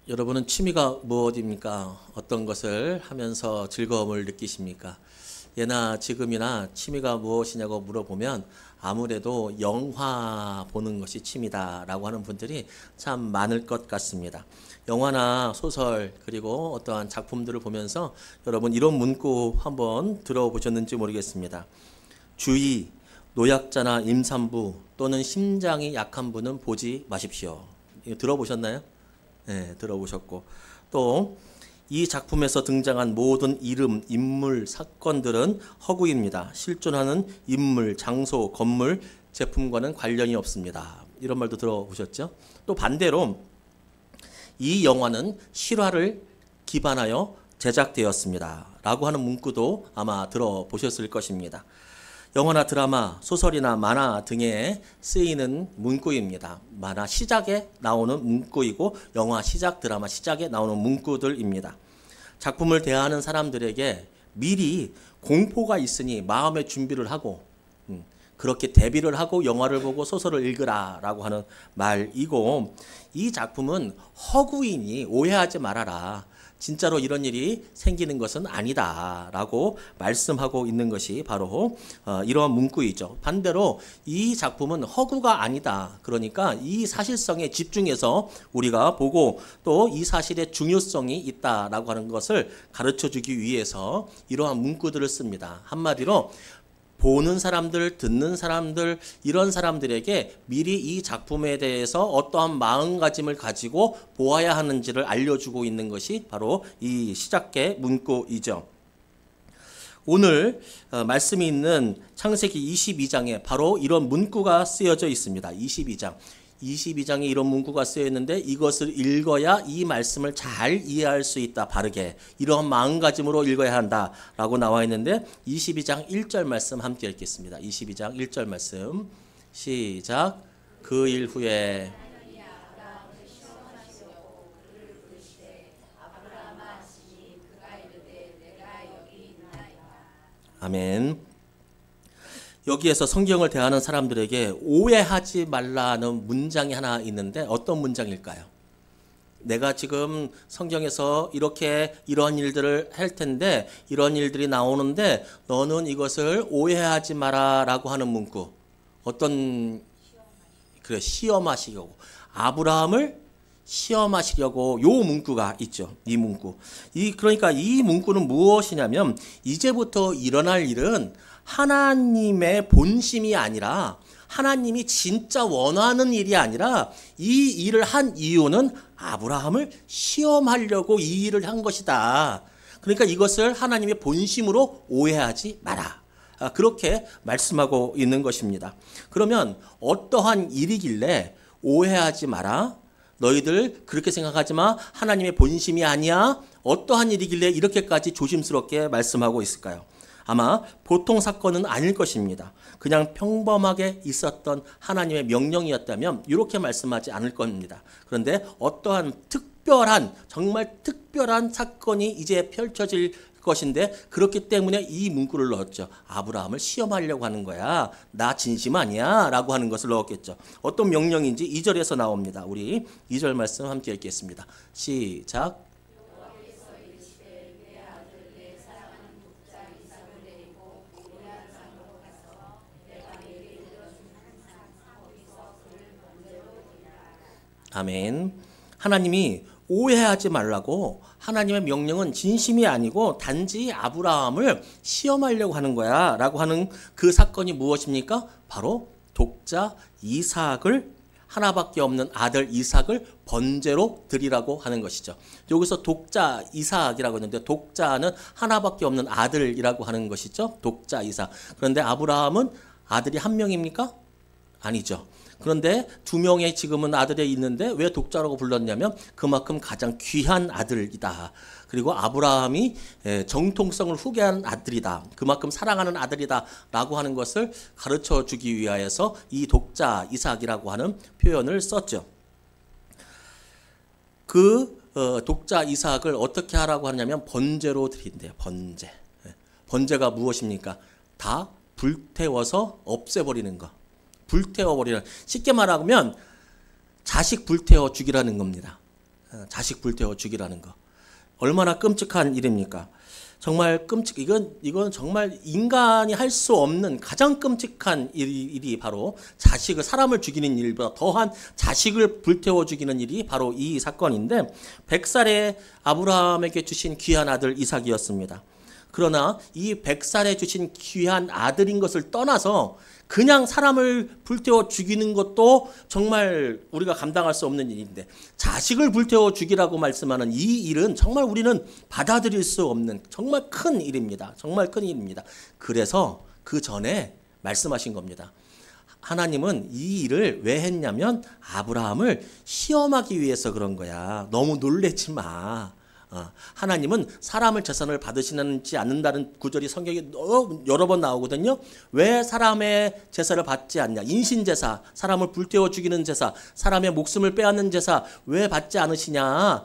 여러분은 취미가 무엇입니까? 어떤 것을 하면서 즐거움을 느끼십니까? 예나 지금이나 취미가 무엇이냐고 물어보면 아무래도 영화 보는 것이 취미다라고 하는 분들이 참 많을 것 같습니다. 영화나 소설 그리고 어떠한 작품들을 보면서 여러분 이런 문구 한번 들어보셨는지 모르겠습니다. 주의, 노약자나 임산부 또는 심장이 약한 분은 보지 마십시오. 이거 들어보셨나요? 네, 들어보셨고 또 이 작품에서 등장한 모든 이름, 인물, 사건들은 허구입니다. 실존하는 인물, 장소, 건물, 제품과는 관련이 없습니다. 이런 말도 들어보셨죠? 또 반대로 이 영화는 실화를 기반하여 제작되었습니다. 라고 하는 문구도 아마 들어보셨을 것입니다. 영화나 드라마, 소설이나 만화 등에 쓰이는 문구입니다. 만화 시작에 나오는 문구이고 영화 시작, 드라마 시작에 나오는 문구들입니다. 작품을 대하는 사람들에게 미리 공포가 있으니 마음의 준비를 하고 그렇게 대비를 하고 영화를 보고 소설을 읽으라 라고 하는 말이고 이 작품은 허구이니 오해하지 말아라. 진짜로 이런 일이 생기는 것은 아니다 라고 말씀하고 있는 것이 바로 이러한 문구이죠. 반대로 이 작품은 허구가 아니다. 그러니까 이 사실성에 집중해서 우리가 보고 또 이 사실의 중요성이 있다라고 하는 것을 가르쳐주기 위해서 이러한 문구들을 씁니다. 한마디로 보는 사람들, 듣는 사람들, 이런 사람들에게 미리 이 작품에 대해서 어떠한 마음가짐을 가지고 보아야 하는지를 알려주고 있는 것이 바로 이 시작의 문구이죠. 오늘 말씀이 있는 창세기 22장에 바로 이런 문구가 쓰여져 있습니다. 22장에 이런 문구가 쓰여 있는데 이것을 읽어야 이 말씀을 잘 이해할 수 있다. 바르게 이러한 마음가짐으로 읽어야 한다라고 나와 있는데 22장 1절 말씀 함께 읽겠습니다. 22장 1절 말씀 시작. 그 일 후에 아멘. 여기에서 성경을 대하는 사람들에게 오해하지 말라는 문장이 하나 있는데 어떤 문장일까요? 내가 지금 성경에서 이렇게 이런 일들을 할 텐데 이런 일들이 나오는데 너는 이것을 오해하지 마라 라고 하는 문구. 어떤 그래 시험하시려고 아브라함을 시험하시려고 요 문구가 있죠. 이 문구. 그러니까 이 문구는 무엇이냐면 이제부터 일어날 일은 하나님의 본심이 아니라 하나님이 진짜 원하는 일이 아니라 이 일을 한 이유는 아브라함을 시험하려고 이 일을 한 것이다. 그러니까 이것을 하나님의 본심으로 오해하지 마라. 그렇게 말씀하고 있는 것입니다. 그러면 어떠한 일이길래 오해하지 마라. 너희들 그렇게 생각하지 마. 하나님의 본심이 아니야. 어떠한 일이길래 이렇게까지 조심스럽게 말씀하고 있을까요? 아마 보통 사건은 아닐 것입니다. 그냥 평범하게 있었던 하나님의 명령이었다면 이렇게 말씀하지 않을 겁니다. 그런데 어떠한 정말 특별한 사건이 이제 펼쳐질 것인데 그렇기 때문에 이 문구를 넣었죠. 아브라함을 시험하려고 하는 거야. 나 진심 아니야 라고 하는 것을 넣었겠죠. 어떤 명령인지 2절에서 나옵니다. 우리 2절 말씀 함께 읽겠습니다. 시작. 아멘. 하나님이 오해하지 말라고 하나님의 명령은 진심이 아니고 단지 아브라함을 시험하려고 하는 거야 라고 하는 그 사건이 무엇입니까? 바로 독자 이삭을 하나밖에 없는 아들 이삭을 번제로 드리라고 하는 것이죠. 여기서 독자 이삭이라고 했는데 독자는 하나밖에 없는 아들이라고 하는 것이죠. 독자 이삭. 그런데 아브라함은 아들이 한 명입니까? 아니죠. 그런데 두 명의 지금은 아들이 있는데 왜 독자라고 불렀냐면 그만큼 가장 귀한 아들이다. 그리고 아브라함이 정통성을 후계한 아들이다. 그만큼 사랑하는 아들이다. 라고 하는 것을 가르쳐 주기 위하여서 이 독자 이삭이라고 하는 표현을 썼죠. 그 독자 이삭을 어떻게 하라고 하냐면 번제로 드린대요. 번제. 번제가 무엇입니까? 다 불태워서 없애버리는 거. 불태워버리는, 쉽게 말하면 자식 불태워 죽이라는 겁니다. 자식 불태워 죽이라는 거. 얼마나 끔찍한 일입니까? 정말 이건 정말 인간이 할 수 없는 가장 끔찍한 일이 바로 사람을 죽이는 일보다 더한 자식을 불태워 죽이는 일이 바로 이 사건인데 100살에 아브라함에게 주신 귀한 아들 이삭이었습니다. 그러나 이 100살에 주신 귀한 아들인 것을 떠나서 그냥 사람을 불태워 죽이는 것도 정말 우리가 감당할 수 없는 일인데 자식을 불태워 죽이라고 말씀하는 이 일은 정말 우리는 받아들일 수 없는 정말 큰 일입니다. 정말 큰 일입니다. 그래서 그 전에 말씀하신 겁니다. 하나님은 이 일을 왜 했냐면 아브라함을 시험하기 위해서 그런 거야. 너무 놀래지 마. 하나님은 사람을 재산을 받으시지 않는다는 구절이 성경에 여러 번 나오거든요. 왜 사람의 제사를 받지 않냐? 인신제사, 사람을 불태워 죽이는 제사, 사람의 목숨을 빼앗는 제사 왜 받지 않으시냐?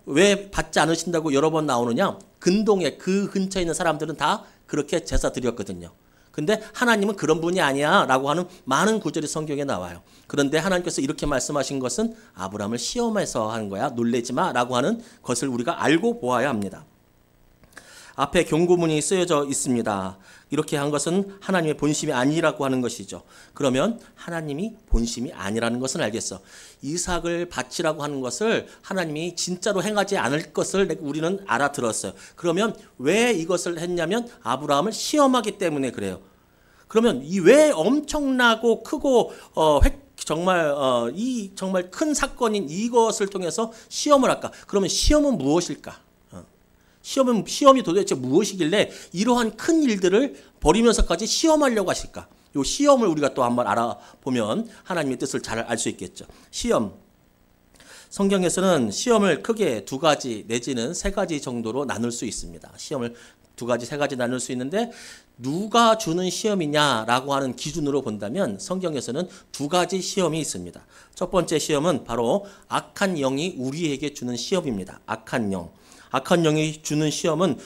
왜 받지 않으신다고 여러 번 나오느냐? 근동에 그 근처에 있는 사람들은 다 그렇게 제사 드렸거든요. 근데 하나님은 그런 분이 아니야 라고 하는 많은 구절이 성경에 나와요. 그런데 하나님께서 이렇게 말씀하신 것은 아브라함을 시험해서 하는 거야. 놀래지 마 라고 하는 것을 우리가 알고 보아야 합니다. 앞에 경고문이 쓰여져 있습니다. 이렇게 한 것은 하나님의 본심이 아니라고 하는 것이죠. 그러면 하나님이 본심이 아니라는 것은 알겠어. 이삭을 바치라고 하는 것을 하나님이 진짜로 행하지 않을 것을 우리는 알아들었어요. 그러면 왜 이것을 했냐면 아브라함을 시험하기 때문에 그래요. 그러면 이 왜 엄청나고 크고 정말 큰 사건인 이것을 통해서 시험을 할까? 그러면 시험은 무엇일까? 시험이 도대체 무엇이길래 이러한 큰 일들을 벌이면서까지 시험하려고 하실까? 이 시험을 우리가 또 한번 알아보면 하나님의 뜻을 잘 알 수 있겠죠. 시험. 성경에서는 시험을 크게 2가지 내지는 3가지 정도로 나눌 수 있습니다. 시험을 2가지, 3가지 나눌 수 있는데 누가 주는 시험이냐라고 하는 기준으로 본다면 성경에서는 2가지 시험이 있습니다. 첫 번째 시험은 바로 악한 영이 우리에게 주는 시험입니다. 악한 영. 악한 영이 주는 시험은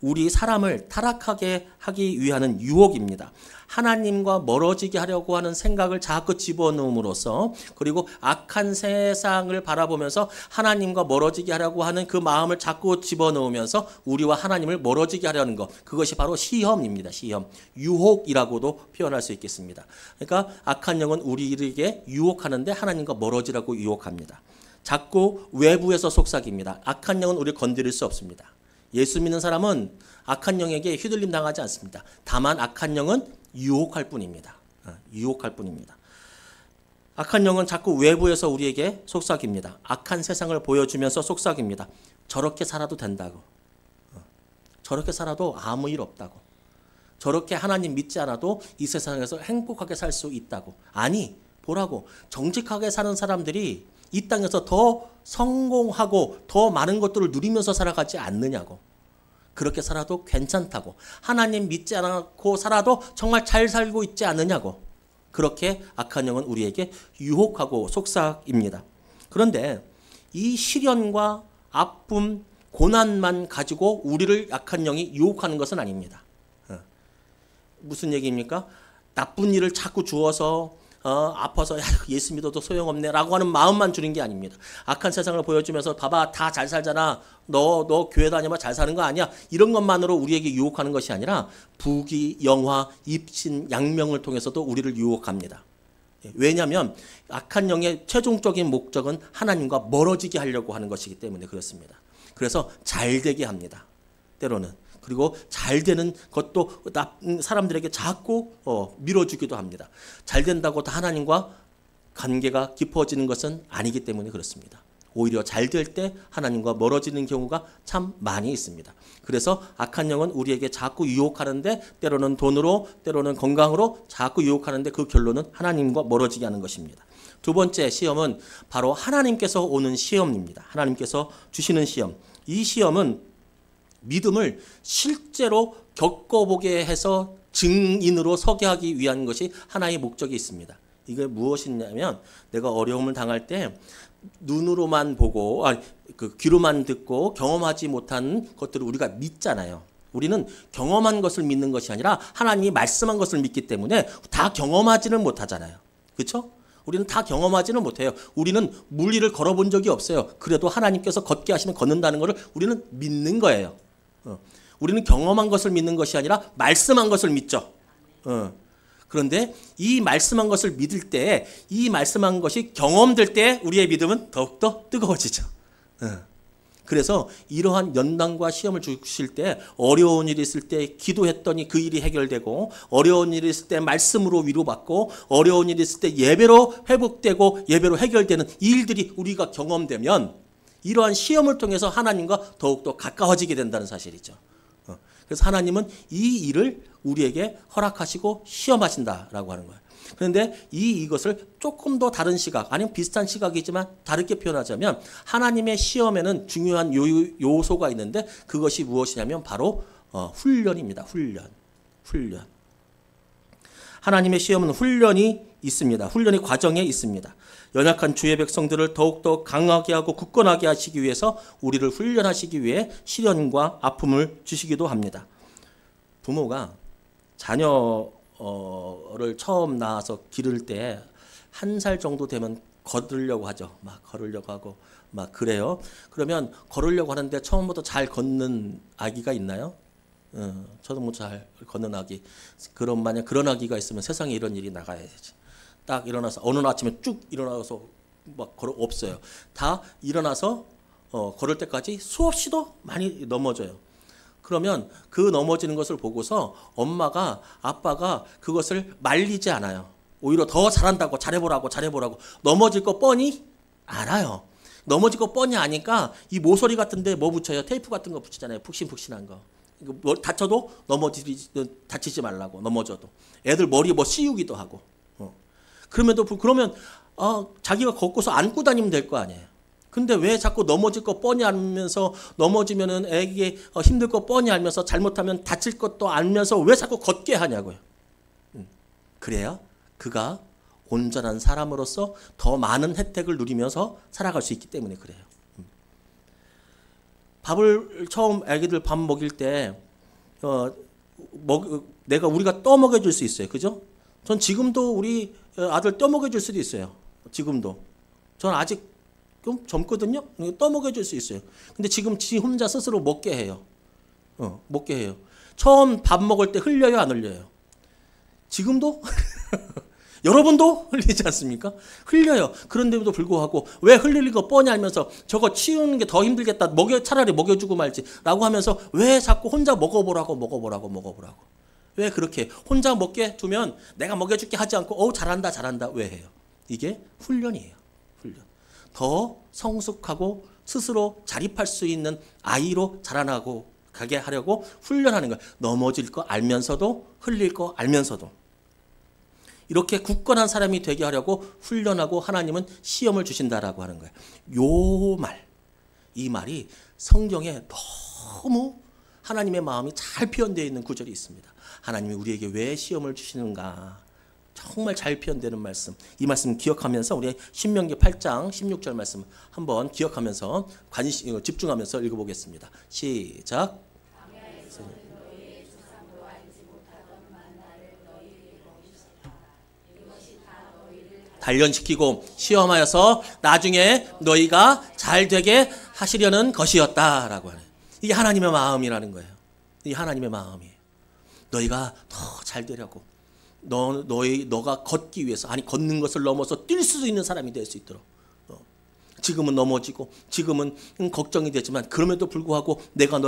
우리 사람을 타락하게 하기 위한 유혹입니다. 하나님과 멀어지게 하려고 하는 생각을 자꾸 집어넣음으로써 그리고 악한 세상을 바라보면서 하나님과 멀어지게 하려고 하는 그 마음을 자꾸 집어넣으면서 우리와 하나님을 멀어지게 하려는 것. 그것이 바로 시험입니다. 시험. 유혹이라고도 표현할 수 있겠습니다. 그러니까 악한 영은 우리에게 유혹하는데 하나님과 멀어지라고 유혹합니다. 자꾸 외부에서 속삭입니다. 악한 영은 우리를 건드릴 수 없습니다. 예수 믿는 사람은 악한 영에게 휘둘림 당하지 않습니다. 다만 악한 영은 유혹할 뿐입니다. 유혹할 뿐입니다. 악한 영은 자꾸 외부에서 우리에게 속삭입니다. 악한 세상을 보여주면서 속삭입니다. 저렇게 살아도 된다고. 저렇게 살아도 아무 일 없다고. 저렇게 하나님 믿지 않아도 이 세상에서 행복하게 살 수 있다고. 아니, 보라고. 정직하게 사는 사람들이 이 땅에서 더 성공하고 더 많은 것들을 누리면서 살아가지 않느냐고. 그렇게 살아도 괜찮다고. 하나님 믿지 않고 살아도 정말 잘 살고 있지 않느냐고. 그렇게 악한 영은 우리에게 유혹하고 속삭입니다. 그런데 이 시련과 아픔, 고난만 가지고 우리를 악한 영이 유혹하는 것은 아닙니다. 무슨 얘기입니까? 나쁜 일을 자꾸 주어서 아파서 예수 믿어도 소용없네 라고 하는 마음만 주는 게 아닙니다. 악한 세상을 보여주면서 봐봐 다 잘 살잖아. 너 교회 다니면 잘 사는 거 아니야. 이런 것만으로 우리에게 유혹하는 것이 아니라 부귀, 영화, 입신, 양명을 통해서도 우리를 유혹합니다. 왜냐하면 악한 영의 최종적인 목적은 하나님과 멀어지게 하려고 하는 것이기 때문에 그렇습니다. 그래서 잘 되게 합니다. 때로는. 그리고 잘 되는 것도 사람들에게 자꾸 밀어주기도 합니다. 잘 된다고 다 하나님과 관계가 깊어지는 것은 아니기 때문에 그렇습니다. 오히려 잘 될 때 하나님과 멀어지는 경우가 참 많이 있습니다. 그래서 악한 영은 우리에게 자꾸 유혹하는데 때로는 돈으로 때로는 건강으로 자꾸 유혹하는데 그 결론은 하나님과 멀어지게 하는 것입니다. 두 번째 시험은 바로 하나님께서 오는 시험입니다. 하나님께서 주시는 시험. 이 시험은 믿음을 실제로 겪어보게 해서 증인으로 서게 하기 위한 것이 하나의 목적이 있습니다. 이게 무엇이냐면 내가 어려움을 당할 때 눈으로만 보고 귀로만 듣고 경험하지 못한 것들을 우리가 믿잖아요. 우리는 경험한 것을 믿는 것이 아니라 하나님이 말씀한 것을 믿기 때문에 다 경험하지는 못하잖아요. 그렇죠? 우리는 다 경험하지는 못해요. 우리는 물리를 걸어본 적이 없어요. 그래도 하나님께서 걷게 하시면 걷는다는 것을 우리는 믿는 거예요. 우리는 경험한 것을 믿는 것이 아니라 말씀한 것을 믿죠. 그런데 이 말씀한 것을 믿을 때, 이 말씀한 것이 경험될 때 우리의 믿음은 더욱더 뜨거워지죠. 그래서 이러한 연단과 시험을 주실 때, 어려운 일이 있을 때 기도했더니 그 일이 해결되고, 어려운 일이 있을 때 말씀으로 위로받고, 어려운 일이 있을 때 예배로 회복되고 예배로 해결되는 이 일들이 우리가 경험되면 이러한 시험을 통해서 하나님과 더욱더 가까워지게 된다는 사실이죠. 그래서 하나님은 이 일을 우리에게 허락하시고 시험하신다라고 하는 거예요. 그런데 이것을 조금 더 다른 시각, 아니면 비슷한 시각이지만 다르게 표현하자면, 하나님의 시험에는 중요한 요소가 있는데 그것이 무엇이냐면 바로 훈련입니다. 훈련. 하나님의 시험은 훈련이 있습니다. 훈련이 과정에 있습니다. 연약한 주의 백성들을 더욱더 강하게 하고 굳건하게 하시기 위해서 우리를 훈련하시기 위해 시련과 아픔을 주시기도 합니다. 부모가 자녀를 처음 낳아서 기를 때 1살 정도 되면 걸으려고 하죠. 막 걸으려고 하고 막 그래요. 그러면 걸으려고 하는데 처음부터 잘 걷는 아기가 있나요? 저도 뭐 잘 걷는 아기. 그럼 만약 그런 아기가 있으면 세상에 이런 일이 나가야 되지. 딱 일어나서 어느 아침에 쭉 일어나서 막 걸어 없어요. 다 일어나서 걸을 때까지 수없이도 많이 넘어져요. 그러면 그 넘어지는 것을 보고서 엄마가, 아빠가 그것을 말리지 않아요. 오히려 더 잘한다고, 잘해보라고 넘어질 거 뻔히 알아요. 넘어질 거 뻔히 아니까 이 모서리 같은데 뭐 붙여요? 테이프 같은 거 붙이잖아요. 푹신푹신한 거. 다쳐도 다치지 말라고, 넘어져도. 애들 머리 뭐 씌우기도 하고. 그러면 자기가 걷고서 안고 다니면 될 거 아니에요. 근데 왜 자꾸 넘어질 거 뻔히 알면서, 넘어지면은 애기에 힘들 거 뻔히 알면서, 잘못하면 다칠 것도 알면서 왜 자꾸 걷게 하냐고요. 그래야 그가 온전한 사람으로서 더 많은 혜택을 누리면서 살아갈 수 있기 때문에 그래요. 밥을 처음 애기들 밥 먹일 때 우리가 떠먹여 줄 수 있어요. 그죠? 전 지금도 우리 아들 떠먹여 줄 수도 있어요. 지금도. 전 아직 좀 젊거든요. 떠먹여 줄 수 있어요. 근데 지금 지 혼자 스스로 먹게 해요. 먹게 해요. 처음 밥 먹을 때 흘려요, 안 흘려요? 지금도? 여러분도 흘리지 않습니까? 흘려요. 그런데도 불구하고 왜 흘릴 거 뻔히 알면서 저거 치우는 게 더 힘들겠다. 차라리 먹여주고 말지. 라고 하면서 왜 자꾸 혼자 먹어보라고. 왜 그렇게 혼자 먹게 두면 내가 먹여줄게 하지 않고 잘한다 왜 해요? 이게 훈련이에요. 훈련. 더 성숙하고 스스로 자립할 수 있는 아이로 자라나고 가게 하려고 훈련하는 거예요. 넘어질 거 알면서도, 흘릴 거 알면서도. 이렇게 굳건한 사람이 되게 하려고 훈련하고 하나님은 시험을 주신다라고 하는 거예요. 이 말이 성경에 너무 하나님의 마음이 잘 표현되어 있는 구절이 있습니다. 하나님이 우리에게 왜 시험을 주시는가, 정말 잘 표현되는 말씀. 이 말씀 기억하면서 우리 신명기 8장 16절 말씀 한번 기억하면서 집중하면서 읽어보겠습니다. 시작. 단련시키고 시험하여서 나중에 너희가 잘 되게 하시려는 것이었다라고 하네. 이게 하나님의 마음이라는 거예요. 이게 하나님의 마음이에요. 너희가 더 잘 되려고, 너가 걷기 위해서, 걷는 것을 넘어서 뛸 수 있는 사람이 될 수 있도록. 지금은 넘어지고 지금은 걱정이 되지만 그럼에도 불구하고 내가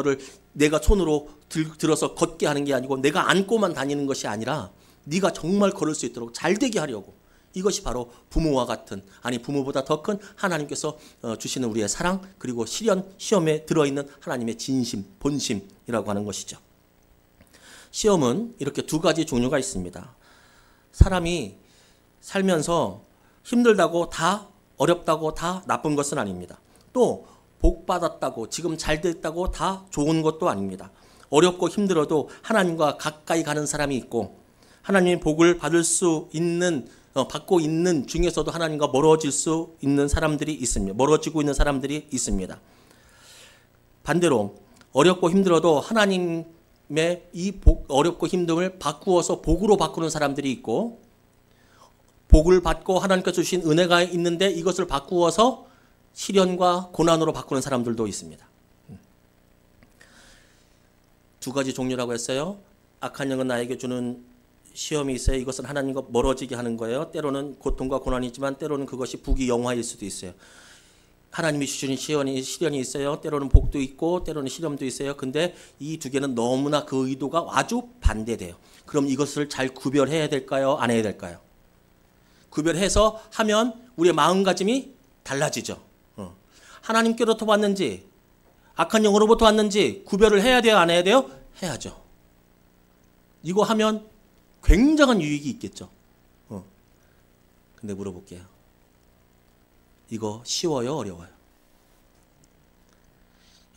손으로 들어서 걷게 하는 게 아니고 내가 안고만 다니는 것이 아니라 네가 정말 걸을 수 있도록 잘 되게 하려고. 이것이 바로 부모와 같은, 부모보다 더 큰 하나님께서 주시는 우리의 사랑, 그리고 시험에 들어있는 하나님의 진심, 본심이라고 하는 것이죠. 시험은 이렇게 두 가지 종류가 있습니다. 사람이 살면서 힘들다고 다, 어렵다고 다 나쁜 것은 아닙니다. 또 복 받았다고, 지금 잘 됐다고 다 좋은 것도 아닙니다. 어렵고 힘들어도 하나님과 가까이 가는 사람이 있고, 하나님의 복을 받고 있는 중에서도 하나님과 멀어지고 있는 사람들이 있습니다. 반대로 어렵고 힘들어도 하나님의 어렵고 힘듦을 바꾸어서 복으로 바꾸는 사람들이 있고, 복을 받고 하나님께서 주신 은혜가 있는데 이것을 바꾸어서 시련과 고난으로 바꾸는 사람들도 있습니다. 두 가지 종류라고 했어요. 악한 영은 나에게 주는 시험이 있어요. 이것은 하나님과 멀어지게 하는 거예요. 때로는 고통과 고난이 있지만 때로는 그것이 복이 영화일 수도 있어요. 하나님이 주시는 시련이 있어요. 때로는 복도 있고 때로는 시련도 있어요. 근데 이 두 개는 너무나 그 의도가 아주 반대돼요. 그럼 이것을 잘 구별해야 될까요? 안 해야 될까요? 구별해서 하면 우리의 마음가짐이 달라지죠. 하나님께로부터 왔는지 악한 영으로부터 왔는지 구별을 해야 돼요? 안 해야 돼요? 해야죠. 이거 하면 굉장한 유익이 있겠죠. 근데 물어볼게요. 이거 쉬워요? 어려워요?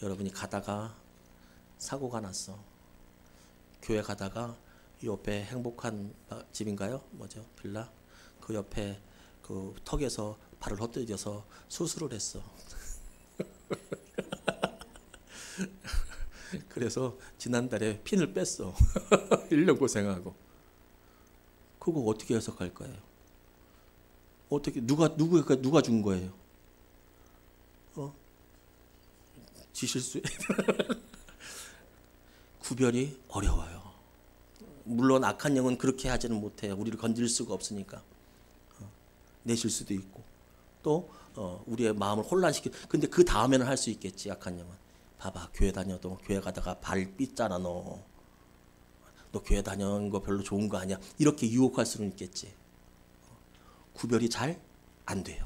여러분이 가다가 사고가 났어. 교회 가다가 옆에 행복한 집인가요? 뭐죠? 빌라? 그 옆에 그 턱에서 발을 헛디뎌서 수술을 했어. 그래서 지난달에 핀을 뺐어. 1년 고생하고. 그거 어떻게 해석할 거예요? 어떻게 누가 준 거예요? 지 실수에 구별이 어려워요. 물론 악한 영은 그렇게 하지는 못해요. 우리를 건드릴 수가 없으니까. 내 실수도 있고 또 우리의 마음을 혼란시키고. 근데 그 다음에는 할 수 있겠지. 악한 영은 봐봐, 교회 다녀도 교회 가다가 발 삐잖아. 너 교회 다니는 거 별로 좋은 거 아니야. 이렇게 유혹할 수는 있겠지. 구별이 잘 안 돼요.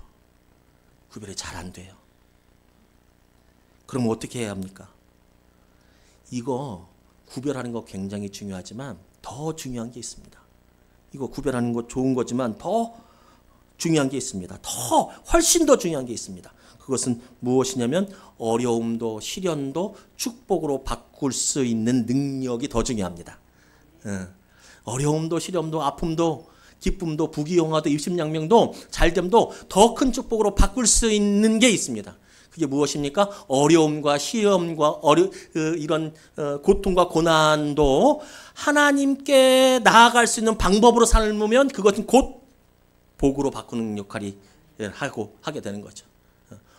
구별이 잘 안 돼요. 그럼 어떻게 해야 합니까? 이거 구별하는 거 굉장히 중요하지만 더 중요한 게 있습니다. 이거 구별하는 거 좋은 거지만 더 중요한 게 있습니다. 훨씬 더 중요한 게 있습니다. 그것은 무엇이냐면 어려움도 시련도 축복으로 바꿀 수 있는 능력이 더 중요합니다. 어려움도 시련도 아픔도 기쁨도 부귀영화도 입심양명도 잘됨도 더 큰 축복으로 바꿀 수 있는 게 있습니다. 그게 무엇입니까? 어려움과 시험과 이런 고통과 고난도 하나님께 나아갈 수 있는 방법으로 삶으면 그것은 곧 복으로 바꾸는 역할이 하게 되는 거죠.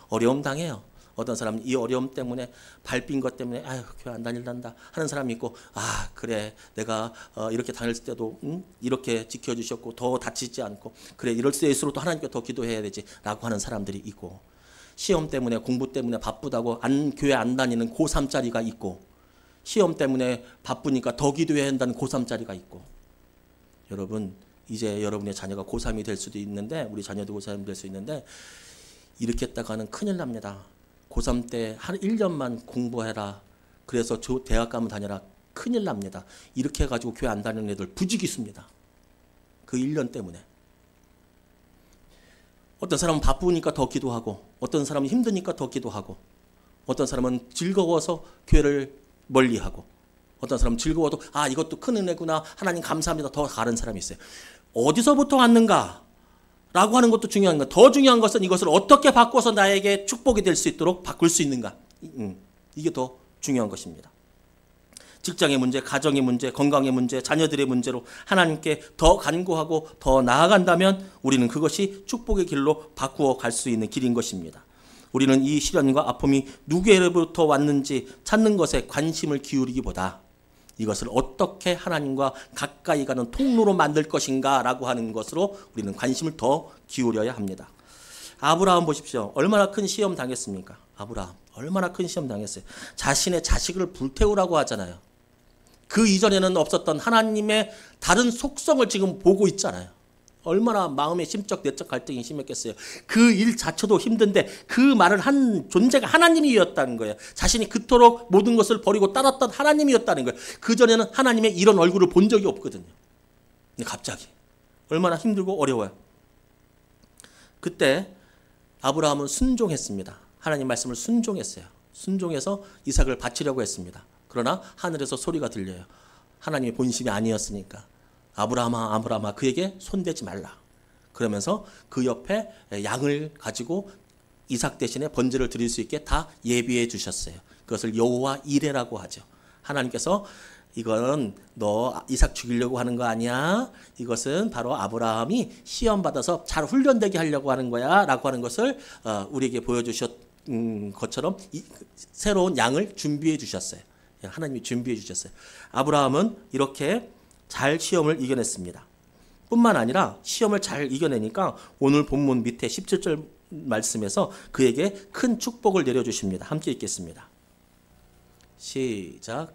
어려움 당해요. 어떤 사람은 이 어려움 때문에 밟힌 것 때문에 아유 교회 안 다닐란다 하는 사람이 있고, 아 그래 내가 이렇게 다닐 때도 이렇게 지켜주셨고 더 다치지 않고 그래 이럴 때일수록 또 하나님께 더 기도해야 되지 라고 하는 사람들이 있고, 시험 때문에 공부 때문에 바쁘다고 교회 안 다니는 고3짜리가 있고, 시험 때문에 바쁘니까 더 기도해야 한다는 고3짜리가 있고. 여러분 이제 여러분의 자녀가 고3이 될 수도 있는데, 우리 자녀도 고3이 될 수 있는데 이렇게 했다가는 큰일 납니다. 고3 때 한 1년만 공부해라. 그래서 대학 가면 다녀라. 큰일 납니다. 이렇게 해가지고 교회 안 다니는 애들 부지기수입니다. 그 1년 때문에. 어떤 사람은 바쁘니까 더 기도하고, 어떤 사람은 힘드니까 더 기도하고, 어떤 사람은 즐거워서 교회를 멀리하고, 어떤 사람은 즐거워도 아 이것도 큰 은혜구나 하나님 감사합니다 더 가는 사람이 있어요. 어디서부터 왔는가? 라고 하는 것도 중요한 것. 더 중요한 것은 이것을 어떻게 바꿔서 나에게 축복이 될 수 있도록 바꿀 수 있는가. 이게 더 중요한 것입니다. 직장의 문제, 가정의 문제, 건강의 문제, 자녀들의 문제로 하나님께 더 간구하고 더 나아간다면 우리는 그것이 축복의 길로 바꾸어 갈 수 있는 길인 것입니다. 우리는 이 시련과 아픔이 누구로부터 왔는지 찾는 것에 관심을 기울이기보다 이것을 어떻게 하나님과 가까이 가는 통로로 만들 것인가 라고 하는 것으로 우리는 관심을 더 기울여야 합니다. 아브라함 보십시오. 얼마나 큰 시험 당했습니까? 아브라함 얼마나 큰 시험 당했어요. 자신의 자식을 불태우라고 하잖아요. 그 이전에는 없었던 하나님의 다른 속성을 지금 보고 있잖아요. 얼마나 마음의 심적 내적 갈등이 심했겠어요. 그 일 자체도 힘든데 그 말을 한 존재가 하나님이었다는 거예요. 자신이 그토록 모든 것을 버리고 따랐던 하나님이었다는 거예요. 그전에는 하나님의 이런 얼굴을 본 적이 없거든요. 근데 갑자기 얼마나 힘들고 어려워요. 그때 아브라함은 순종했습니다. 하나님 말씀을 순종했어요. 순종해서 이삭을 바치려고 했습니다. 그러나 하늘에서 소리가 들려요. 하나님의 본심이 아니었으니까. 아브라함아 아브라함아 그에게 손대지 말라. 그러면서 그 옆에 양을 가지고 이삭 대신에 번제를 드릴 수 있게 다 예비해 주셨어요. 그것을 여호와 이레라고 하죠. 하나님께서 이거는 너 이삭 죽이려고 하는 거 아니야? 이것은 바로 아브라함이 시험 받아서 잘 훈련되게 하려고 하는 거야 라고 하는 것을 우리에게 보여주셨 것처럼 새로운 양을 준비해 주셨어요. 하나님이 준비해 주셨어요. 아브라함은 이렇게 잘 시험을 이겨냈습니다. 뿐만 아니라 시험을 잘 이겨내니까 오늘 본문 밑에 17절 말씀에서 그에게 큰 축복을 내려주십니다. 함께 읽겠습니다. 시작.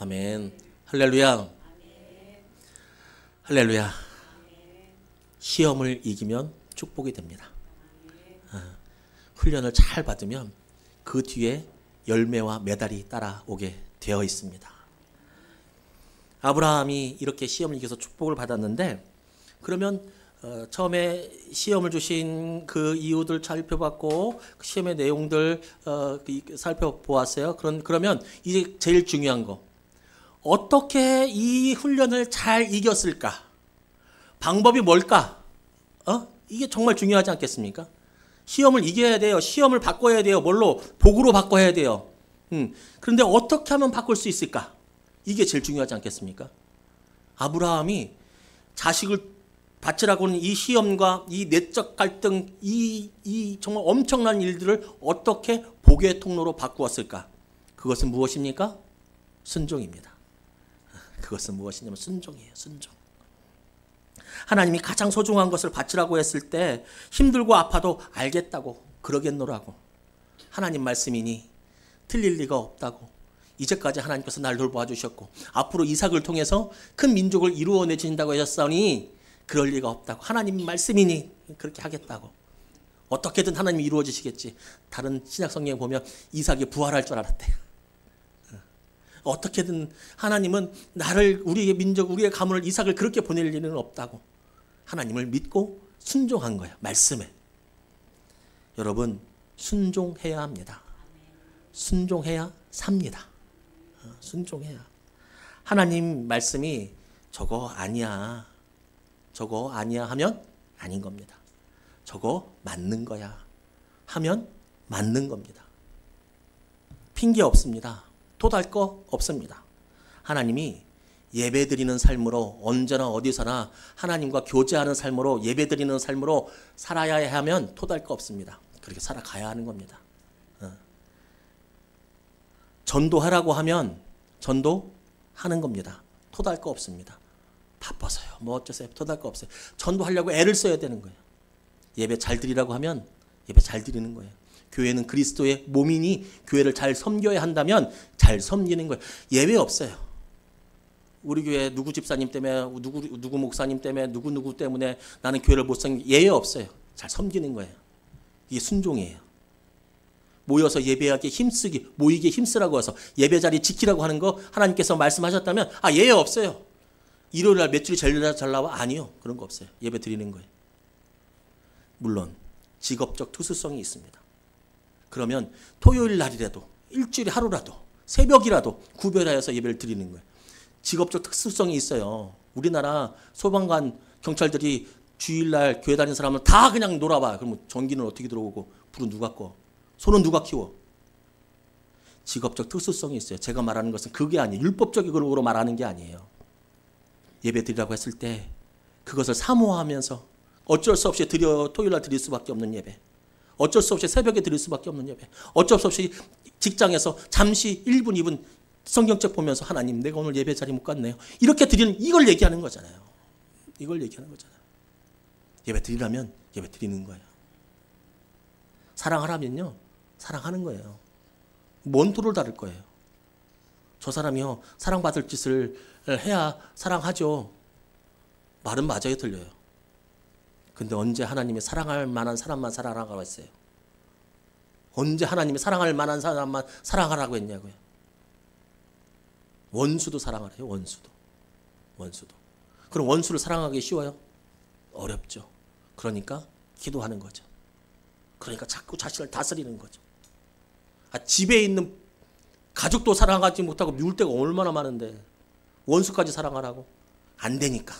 아멘. 할렐루야. 할렐루야. 시험을 이기면 축복이 됩니다. 훈련을 잘 받으면 그 뒤에 열매와 메달이 따라오게 되어 있습니다. 아브라함이 이렇게 시험을 이겨서 축복을 받았는데, 그러면 처음에 시험을 주신 그 이유들 살펴봤고 그 시험의 내용들 살펴보았어요. 그러면 이제 제일 중요한 거, 어떻게 이 훈련을 잘 이겼을까? 방법이 뭘까? 이게 정말 중요하지 않겠습니까? 시험을 이겨야 돼요. 시험을 바꿔야 돼요. 뭘로? 복으로 바꿔야 돼요. 그런데 어떻게 하면 바꿀 수 있을까? 이게 제일 중요하지 않겠습니까? 아브라함이 자식을 바치라고 하는 이 시험과 이 내적 갈등, 이 정말 엄청난 일들을 어떻게 복의 통로로 바꾸었을까? 그것은 무엇입니까? 순종입니다. 그것은 무엇이냐면 순종이에요. 순종. 하나님이 가장 소중한 것을 바치라고 했을 때 힘들고 아파도 알겠다고, 그러겠노라고, 하나님 말씀이니 틀릴 리가 없다고, 이제까지 하나님께서 날 돌보아 주셨고 앞으로 이삭을 통해서 큰 민족을 이루어내 주신다고 하셨사오니 그럴 리가 없다고, 하나님 말씀이니 그렇게 하겠다고, 어떻게든 하나님이 이루어 주시겠지. 다른 신약 성경에 보면 이삭이 부활할 줄 알았대요. 어떻게든 하나님은 나를, 우리의 민족, 우리의 가문을, 이삭을 그렇게 보낼 일은 없다고 하나님을 믿고 순종한 거예요. 말씀에. 여러분, 순종해야 합니다. 순종해야 삽니다. 순종해야. 하나님 말씀이 저거 아니야, 저거 아니야 하면 아닌 겁니다. 저거 맞는 거야 하면 맞는 겁니다. 핑계 없습니다. 토달 거 없습니다. 하나님이 예배드리는 삶으로, 언제나 어디서나 하나님과 교제하는 삶으로, 예배드리는 삶으로 살아야 하면 토달 거 없습니다. 그렇게 살아가야 하는 겁니다. 전도하라고 하면 전도하는 겁니다. 토달 거 없습니다. 바빠서요. 뭐 어쩌세요. 토달 거 없어요. 전도하려고 애를 써야 되는 거예요. 예배 잘 드리라고 하면 예배 잘 드리는 거예요. 교회는 그리스도의 몸이니 교회를 잘 섬겨야 한다면 잘 섬기는 거예요. 예외 없어요. 우리 교회 누구 집사님 때문에, 누구 목사님 때문에, 누구 때문에 나는 교회를 못 섬기, 예외 없어요. 잘 섬기는 거예요. 이게 순종이에요. 모여서 예배하게 힘쓰기, 모이게 힘쓰라고 해서 예배 자리 지키라고 하는 거 하나님께서 말씀하셨다면 예외 없어요. 일요일 날 매출이 제일 잘 나와? 아니요. 그런 거 없어요. 예배 드리는 거예요. 물론 직업적 특수성이 있습니다. 그러면 토요일 날이라도, 일주일에 하루라도, 새벽이라도 구별하여서 예배를 드리는 거예요. 직업적 특수성이 있어요. 우리나라 소방관, 경찰들이 주일날 교회 다니는 사람은 다 그냥 놀아봐. 그러면 전기는 어떻게 들어오고, 불은 누가 꺼, 소는 누가 키워? 직업적 특수성이 있어요. 제가 말하는 것은 그게 아니에요. 율법적으로 말하는 게 아니에요. 예배 드리라고 했을 때 그것을 사모하면서 어쩔 수 없이 토요일날 드릴 수밖에 없는 예배, 어쩔 수 없이 새벽에 드릴 수밖에 없는 예배, 어쩔 수 없이 직장에서 잠시 1분, 2분 성경책 보면서 하나님 내가 오늘 예배 자리 못 갔네요. 이렇게 드리는, 이걸 얘기하는 거잖아요. 이걸 얘기하는 거잖아요. 예배 드리라면 예배 드리는 거예요. 사랑하라면요, 사랑하는 거예요. 뭔 도를 다를 거예요. 저 사람이요, 사랑받을 짓을 해야 사랑하죠. 말은 맞아요, 들려요. 근데 언제 하나님이 사랑할 만한 사람만 사랑하라고 했어요? 언제 하나님이 사랑할 만한 사람만 사랑하라고 했냐고요? 원수도 사랑하래요. 원수도. 그럼 원수를 사랑하기 쉬워요? 어렵죠. 그러니까 기도하는 거죠. 그러니까 자꾸 자신을 다스리는 거죠. 집에 있는 가족도 사랑하지 못하고 미울 때가 얼마나 많은데 원수까지 사랑하라고? 안 되니까.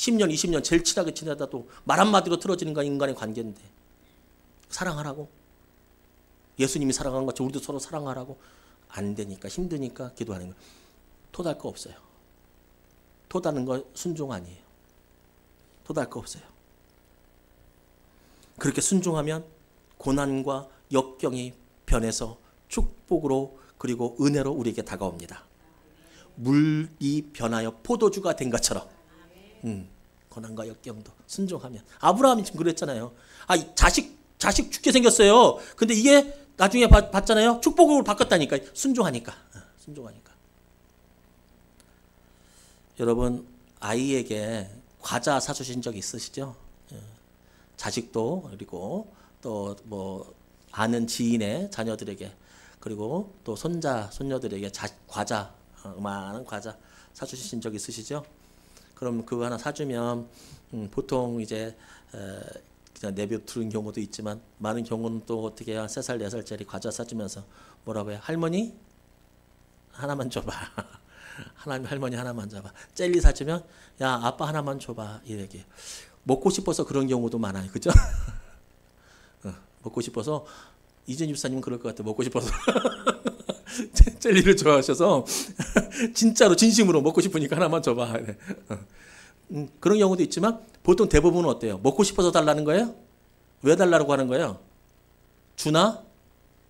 10년, 20년 제일 친하게 지내다도 말 한마디로 틀어지는 건 인간의 관계인데 사랑하라고? 예수님이 사랑한 것처럼 우리도 서로 사랑하라고? 안 되니까 힘드니까 기도하는 거예요. 토달 거 없어요. 토다는 건 순종 아니에요. 토달 거 없어요. 그렇게 순종하면 고난과 역경이 변해서 축복으로 그리고 은혜로 우리에게 다가옵니다. 물이 변하여 포도주가 된 것처럼 고난과 역경도 순종하면. 아브라함이 지금 그랬잖아요. 자식 죽게 생겼어요. 근데 이게 나중에 봤잖아요. 축복으로 바꿨다니까. 순종하니까. 여러분 아이에게 과자 사주신 적 있으시죠? 자식도 그리고 또 뭐 아는 지인의 자녀들에게 그리고 또 손녀들에게 과자 많은 과자 사주신 적 있으시죠? 그럼 그거 하나 사주면 보통 이제 그냥 내버려두는 경우도 있지만 많은 경우는 또 어떻게 해야 3살, 4살짜리 과자 사주면서 뭐라고 해요? 할머니 하나만 줘봐. 할머니 하나만 줘봐. 젤리 사주면 야 아빠 하나만 줘봐. 이렇게 먹고 싶어서 그런 경우도 많아요. 그죠? 먹고 싶어서 이재님 집사님은 그럴 것 같아요. 먹고 싶어서 젤리를 좋아하셔서 진짜로 진심으로 먹고 싶으니까 하나만 줘봐. 그런 경우도 있지만 보통 대부분은 어때요? 먹고 싶어서 달라는 거예요? 왜 달라고 하는 거예요? 주나?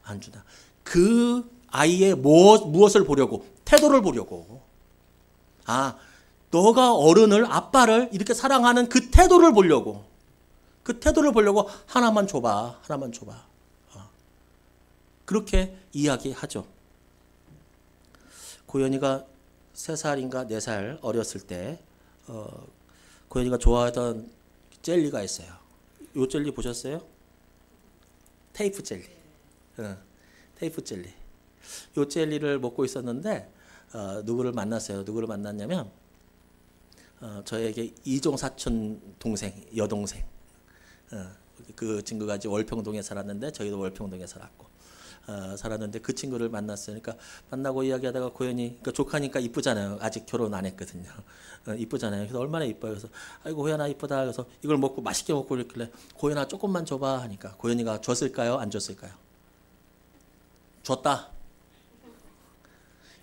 안 주나? 그 아이의 무엇을 보려고? 태도를 보려고. 너가 어른을 아빠를 이렇게 사랑하는 그 태도를 보려고. 그 태도를 보려고 하나만 줘봐. 그렇게 이야기하죠. 고현이가 3살인가 4살 어렸을 때 고현이가 좋아하던 젤리가 있어요. 요 젤리 보셨어요? 테이프 젤리. 테이프 젤리. 요 젤리를 먹고 있었는데 누구를 만났어요. 누구를 만났냐면 저에게 이종 사촌 동생, 여동생. 그 친구가 이제 월평동에 살았는데 저희도 월평동에 살았는데 그 친구를 만났어요. 그러니까 만나고 이야기하다가 고현이, 그러니까 조카니까 이쁘잖아요. 아직 결혼 안 했거든요. 이쁘잖아요. 그래서 얼마나 이뻐요. 그래서 아이고 고현아 이쁘다. 그래서 이걸 먹고 맛있게 먹고 이랬길래 고현아 조금만 줘봐 하니까 고현이가 줬을까요? 안 줬을까요? 줬다.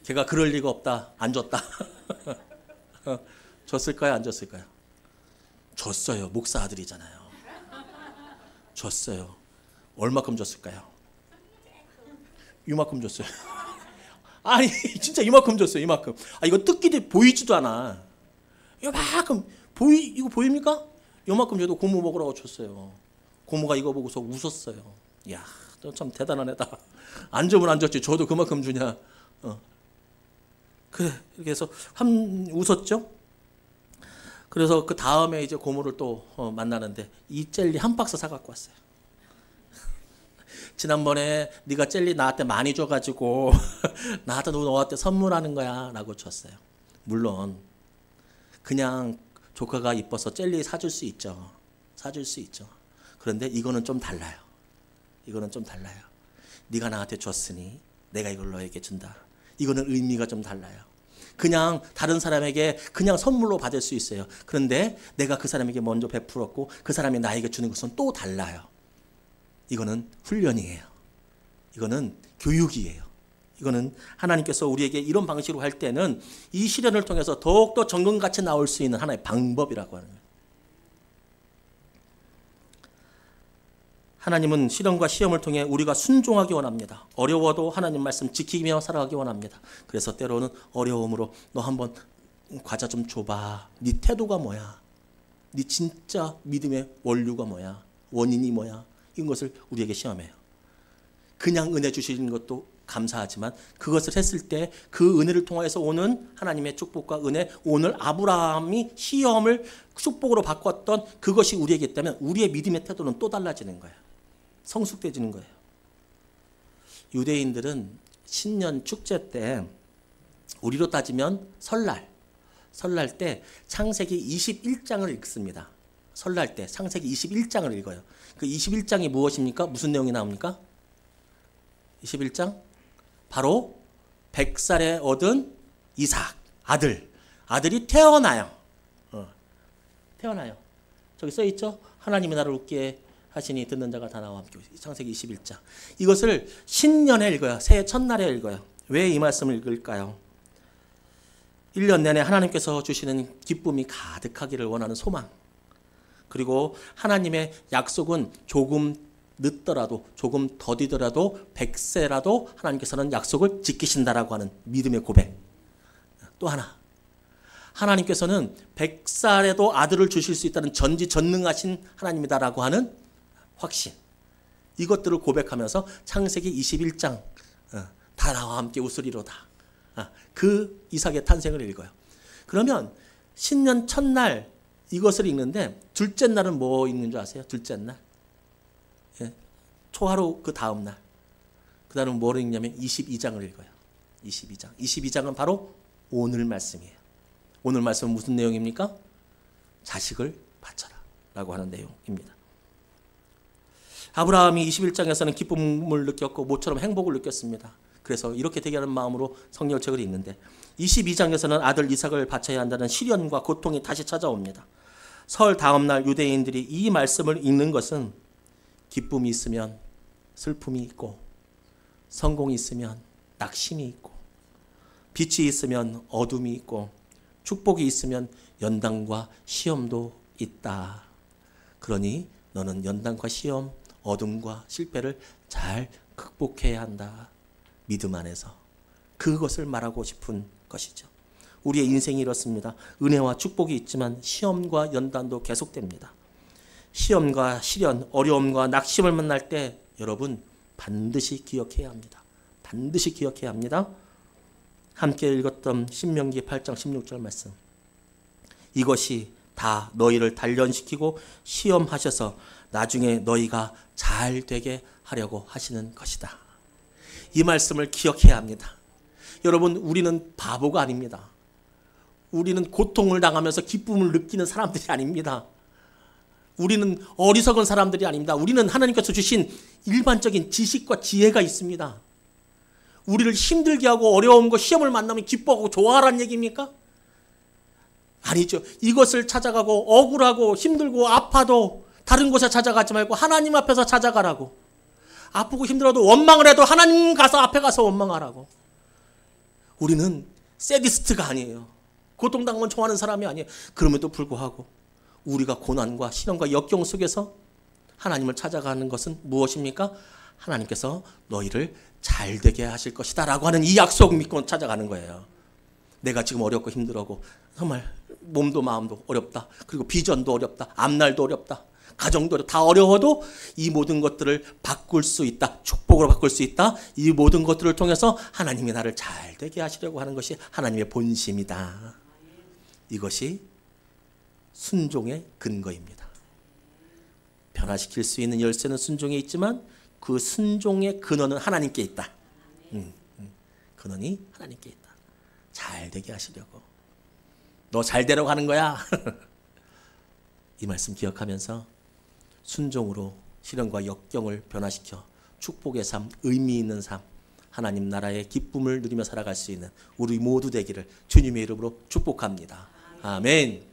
걔가 그럴 리가 없다. 안 줬다. 줬을까요? 안 줬을까요? 줬어요. 목사 아들이잖아요. 줬어요. 얼마큼 줬을까요? 이만큼 줬어요. 아니 진짜 이만큼 줬어요. 이만큼. 이거 뜯기도 보이지도 않아. 이만큼 이거 보입니까? 이만큼 줘도 고모 먹으라고 줬어요. 고모가 이거 보고서 웃었어요. 야, 너 참 대단한 애다. 안 주면 안 줬지. 저도 그만큼 주냐. 그래. 이렇게 해서 웃었죠. 그래서 그 다음에 이제 고모를 또 만나는데 이 젤리 한 박스 사갖고 왔어요. 지난번에 네가 젤리 나한테 많이 줘가지고 나한테 너한테 선물하는 거야 라고 줬어요. 물론 그냥 조카가 이뻐서 젤리 사줄 수 있죠. 그런데 이거는 좀 달라요. 네가 나한테 줬으니 내가 이걸 너에게 준다. 이거는 의미가 좀 달라요. 그냥 다른 사람에게 그냥 선물로 받을 수 있어요. 그런데 내가 그 사람에게 먼저 베풀었고 그 사람이 나에게 주는 것은 또 달라요. 이거는 훈련이에요. 이거는 교육이에요. 이거는 하나님께서 우리에게 이런 방식으로 할 때는 이 시련을 통해서 더욱더 정금같이 나올 수 있는 하나의 방법이라고 하는 거예요. 하나님은 시련과 시험을 통해 우리가 순종하기 원합니다. 어려워도 하나님 말씀 지키며 살아가기 원합니다. 그래서 때로는 어려움으로 너 한번 과자 좀 줘봐. 네 태도가 뭐야? 네 진짜 믿음의 원류가 뭐야? 원인이 뭐야? 이런 것을 우리에게 시험해요. 그냥 은혜 주시는 것도 감사하지만 그것을 했을 때 그 은혜를 통해서 오는 하나님의 축복과 은혜, 오늘 아브라함이 시험을 축복으로 바꿨던 그것이 우리에게 있다면 우리의 믿음의 태도는 또 달라지는 거예요. 성숙돼지는 거예요. 유대인들은 신년 축제 때 우리로 따지면 설날 때 창세기 21장을 읽습니다. 설날 때 창세기 21장을 읽어요. 그 21장이 무엇입니까? 무슨 내용이 나옵니까? 21장? 바로 100살에 얻은 이삭, 아들이 태어나요. 태어나요. 저기 써 있죠? 하나님의 나라를 웃게 하시니 듣는 자가 다 나와 함께. 창세기 21장. 이것을 신년에 읽어요. 새해 첫날에 읽어요. 왜 이 말씀을 읽을까요? 1년 내내 하나님께서 주시는 기쁨이 가득하기를 원하는 소망. 그리고 하나님의 약속은 조금 늦더라도 조금 더디더라도 100세라도 하나님께서는 약속을 지키신다라고 하는 믿음의 고백. 또 하나, 하나님께서는 100살에도 아들을 주실 수 있다는 전지전능하신 하나님이다라고 하는 확신. 이것들을 고백하면서 창세기 21장 다 나와 함께 웃으리로다. 그 이삭의 탄생을 읽어요. 그러면 신년 첫날 이것을 읽는데 둘째 날은 뭐 읽는 줄 아세요? 둘째 날. 초하루 그 다음 날. 그 다음은 뭐를 읽냐면 22장을 읽어요. 22장. 22장은 바로 오늘 말씀이에요. 오늘 말씀은 무슨 내용입니까? 자식을 바쳐라 라고 하는 내용입니다. 아브라함이 21장에서는 기쁨을 느꼈고 모처럼 행복을 느꼈습니다. 그래서 이렇게 되게 하는 마음으로 성경책을 읽는데 22장에서는 아들 이삭을 바쳐야 한다는 시련과 고통이 다시 찾아옵니다. 설 다음 날 유대인들이 이 말씀을 읽는 것은 기쁨이 있으면 슬픔이 있고 성공이 있으면 낙심이 있고 빛이 있으면 어둠이 있고 축복이 있으면 연단과 시험도 있다. 그러니 너는 연단과 시험, 어둠과 실패를 잘 극복해야 한다. 믿음 안에서. 그것을 말하고 싶은 것이죠. 우리의 인생이 이렇습니다. 은혜와 축복이 있지만 시험과 연단도 계속됩니다. 시험과 시련, 어려움과 낙심을 만날 때 여러분 반드시 기억해야 합니다. 반드시 기억해야 합니다. 함께 읽었던 신명기 8장 16절 말씀. 이것이 다 너희를 단련시키고 시험하셔서 나중에 너희가 잘 되게 하려고 하시는 것이다. 이 말씀을 기억해야 합니다. 여러분, 우리는 바보가 아닙니다. 우리는 고통을 당하면서 기쁨을 느끼는 사람들이 아닙니다. 우리는 어리석은 사람들이 아닙니다. 우리는 하나님께서 주신 일반적인 지식과 지혜가 있습니다. 우리를 힘들게 하고 어려운 거 시험을 만나면 기뻐하고 좋아하라는 얘기입니까? 아니죠. 이것을 찾아가고 억울하고 힘들고 아파도 다른 곳에 찾아가지 말고 하나님 앞에서 찾아가라고. 아프고 힘들어도 원망을 해도 하나님 가서 앞에 가서 원망하라고. 우리는 세디스트가 아니에요. 고통당하면 좋아하는 사람이 아니에요. 그럼에도 불구하고 우리가 고난과 시련과 역경 속에서 하나님을 찾아가는 것은 무엇입니까? 하나님께서 너희를 잘되게 하실 것이다 라고 하는 이 약속 믿고 찾아가는 거예요. 내가 지금 어렵고 힘들고 정말 몸도 마음도 어렵다. 그리고 비전도 어렵다. 앞날도 어렵다. 가정도 어렵다. 다 어려워도 이 모든 것들을 바꿀 수 있다. 축복으로 바꿀 수 있다. 이 모든 것들을 통해서 하나님이 나를 잘되게 하시려고 하는 것이 하나님의 본심이다. 이것이 순종의 근거입니다. 변화시킬 수 있는 열쇠는 순종에 있지만 그 순종의 근원은 하나님께 있다. 근원이 하나님께 있다. 잘되게 하시려고. 너 잘되려고 하는 거야. 이 말씀 기억하면서 순종으로 시련과 역경을 변화시켜 축복의 삶, 의미 있는 삶, 하나님 나라의 기쁨을 누리며 살아갈 수 있는 우리 모두 되기를 주님의 이름으로 축복합니다. 아멘.